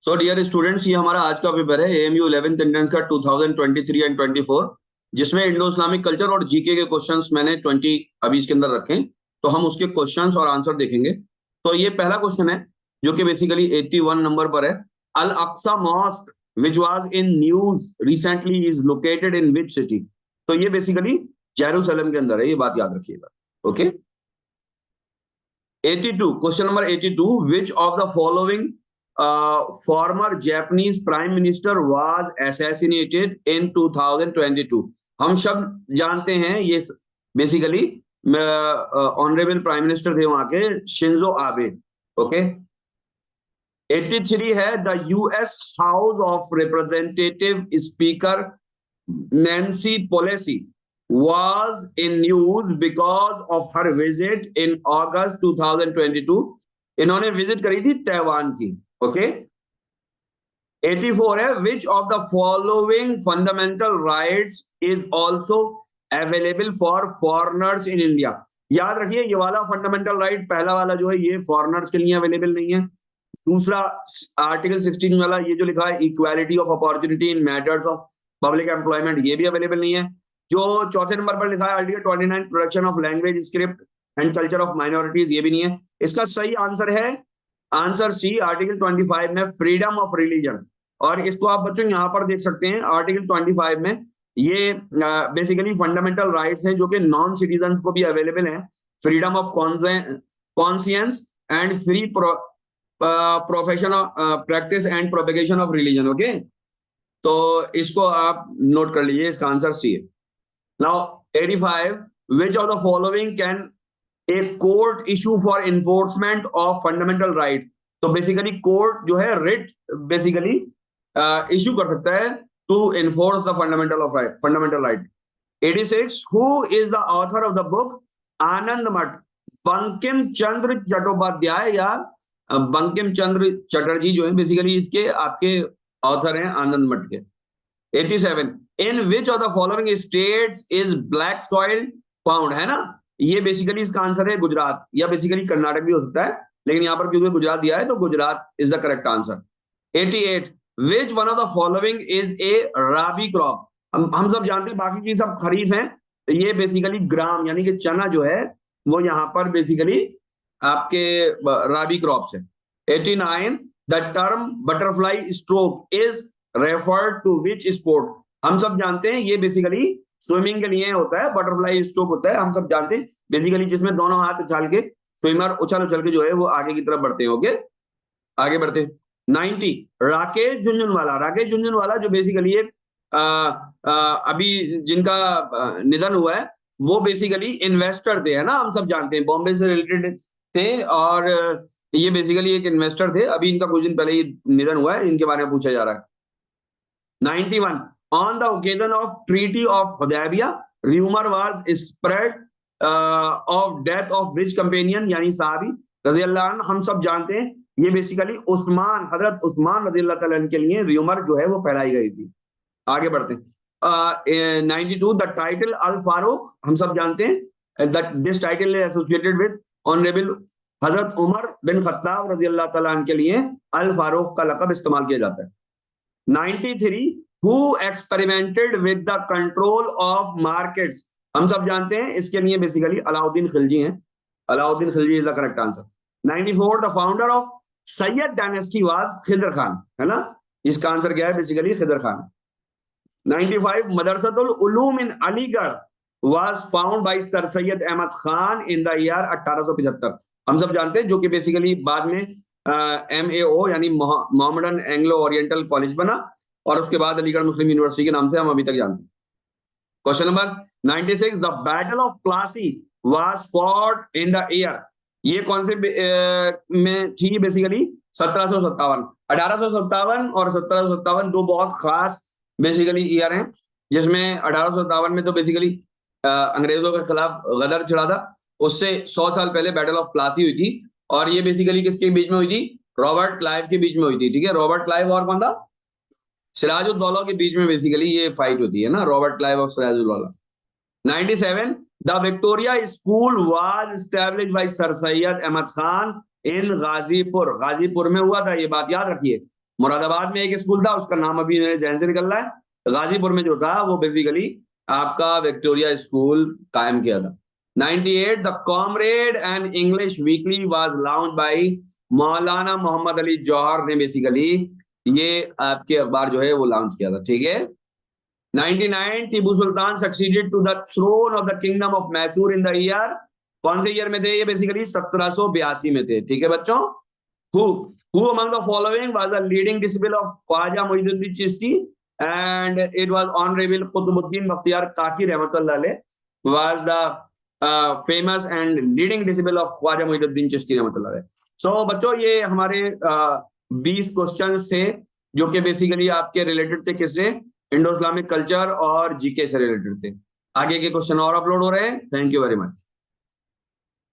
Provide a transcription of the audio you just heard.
So dear students, ये हमारा आज का पेपर है एएमयू 11th एंट्रेंस का 2023 एंड 24, जिसमें इंडो इस्लामिक कल्चर और जीके के क्वेश्चंस मैंने 20 अभी इसके अंदर रखे हैं। तो हम उसके क्वेश्चंस और आंसर देखेंगे। तो ये पहला क्वेश्चन है जो कि बेसिकली 81 नंबर पर है। Al Aqsa mosque which was in news recently is located in which city. तो ये बेसिकली जेरूसलम के अंदर है, ये बात याद रखिएगा। Okay. 82, question number 82, which of the following former Japanese Prime Minister was assassinated in 2022। हम सब जानते हैं ये बेसिकली ऑनरेबल प्राइम मिनिस्टर थे वहां के, शिंजो आबे। ओके। 83 है the US house of representative speaker Nancy Pelosi was in news because of her visit in August 2022। इन्होंने विजिट करी थी ताइवान की। ओके। 84 है which of the following fundamental rights is also available for foreigners in India. याद रखिए ये वाला fundamental right, पहला वाला जो है ये फॉरेनर्स के लिए अवेलेबल नहीं है। दूसरा आर्टिकल 16 वाला ये जो लिखा है equality of opportunity in matters of public employment, ये भी अवेलेबल नहीं है। जो चौथे नंबर पर लिखा है article 29 protection of language script and culture of minorities, ये भी नहीं है। इसका सही आंसर है आंसर सी, आर्टिकल 25 में फ्रीडम ऑफ रिलीजन। और इसको आप बच्चों यहाँ पर देख सकते हैं आर्टिकल 25 में ये बेसिकली फंडामेंटल राइट्स हैं जो कि नॉन सिटीजन को भी अवेलेबल हैं। Freedom of conscience and free profession practice and propagation of religion. Okay, तो इसको आप नोट कर लीजिए, इसका आंसर सी है। Now 85, which of the following can a court issue for enforcement of fundamental right। तो बेसिकली कोर्ट जो है रिट बेसिकली इशू कर सकता है to enforce the fundamental right. 86, who is the author of the book Anand Math. Bankim Chandra Chattopadhyay या बंकिम चंद्र चटर्जी जो है basically इसके आपके ऑथर हैं आनंद मठ के। 87, in which of the following states is black soil found, है ना। ये बेसिकली इसका आंसर है गुजरात, या बेसिकली कर्नाटक भी हो सकता है, लेकिन यहां पर क्योंकि गुजरात दिया है तो Gujarat is the correct answer. 88, which one of the following is a rabi crop। हम सब जानते हैं बाकी चीज सब खरीफ हैं, तो ये बेसिकली ग्राम यानी कि चना जो है वो यहाँ पर बेसिकली आपके राबी क्रॉप्स है। 89, the term butterfly stroke is referred to which sport. हम सब जानते हैं ये बेसिकली स्विमिंग के लिए होता है, बटरफ्लाई स्ट्रोक होता है, हम सब जानते हैं बेसिकली जिसमें दोनों हाथ उछाल के स्विमर उछल उछल के जो है वो आगे की तरफ बढ़ते हैं। ओके, आगे बढ़ते हैं। 90, राकेश झुनझुनवाला जो बेसिकली एक अभी जिनका निधन हुआ है वो बेसिकली इन्वेस्टर थे, है ना, हम सब जानते हैं बॉम्बे से रिलेटेड थे, और ये बेसिकली एक इन्वेस्टर थे। अभी इनका कुछ दिन पहले ही निधन हुआ है, इनके बारे में पूछा जा रहा है। 91, on the occasion of Treaty of Hudaybiyah, rumor was spread of death of which companion, यानी साहबी रजी अल्लाह अन्हु। हम सब जानते हैं ये बेसिकली उस्मान, हजरत उस्मान रजी अल्लाह तआला के लिए रूमर जो है वो फैलाई गई थी। आगे बढ़ते हैं। 92, द टाइटल अल फारूक, हम सब जानते हैं that this title is associated with honourable Hazrat Umar bin Khattab रजी अल्लाह तआला अन्हु के लिए अल फारूक का लक़ब इस्तेमाल किया जाता है। 93, who experimented with the control of markets। हम सब जानते हैं इसके लिए बेसिकली अलाउद्दीन खिलजी हैं। Alauddin Khilji is the correct answer. 94, the founder of Sayyid dynasty was Khizr Khan, है ना। इसका आंसर क्या है basically Khizr Khan. 95, Madrasatul Uloom in Aligarh was found by sir Syed Ahmad Khan in the year 1875। हम सब जानते हैं जो कि बेसिकली बाद में MAO यानी मोहम्मदन एंग्लो ओरिएंटल कॉलेज बना, और उसके बाद अलीगढ़ मुस्लिम यूनिवर्सिटी के नाम से हम अभी तक जानते हैं। Question number 96, the battle of Plassey was fought in the year. ये कौन से में थी बेसिकली 1757। 1857 और 1757 दो बहुत खास बेसिकली ईयर हैं, जिसमें 1857 में तो बेसिकली अंग्रेजों के खिलाफ गदर चढ़ा था। उससे 100 साल पहले बैटल ऑफ प्लासी हुई थी, और ये बेसिकली किसके बीच में हुई थी, रॉबर्ट क्लाइव के बीच में हुई थी। ठीक है, रॉबर्ट क्लाइव और कौन था, सिराजुद्दौला के बीच में बेसिकली ये फाइट होती है ना, रॉबर्ट क्लाइव और Sirajuddaula. 97, the Victoria school was established by sir Syed Ahmad Khan in Ghazipur. Ghazipur में हुआ था, ये बात याद रखिए। मुरादाबाद में एक स्कूल था, उसका नाम अभी मेरे जहन से निकल रहा है। गाजीपुर में जो था वो बेसिकली आपका विक्टोरिया स्कूल कायम किया था। 98 the comrade and English weekly was launch by मौलाना मोहम्मद अली जौहर ने बेसिकली ये आपके अखबार जो है वो लॉन्च किया था, ठीक है। 99 Tipu Sultan succeeded to the throne of the kingdom of Mysore in the year, कौन से ईयर में थे ये? बेसिकली 1782 में थे, ठीक है बच्चों। Who among the following was a leading disciple of Khwaja Muinuddin Chishti, and it was Honorable Qutbuddin Bakhtiar Kaki Rahmatullah alayh was the famous and leading disciple of Khwaja Muinuddin Chishti Rahmatullah alayh. So बच्चों ये हमारे 20 question थे जो कि basically आपके related थे किससे? Indo Islamic culture और जीके से रिलेटेड थे। आगे के क्वेश्चन और अपलोड हो रहे हैं। Thank you very much.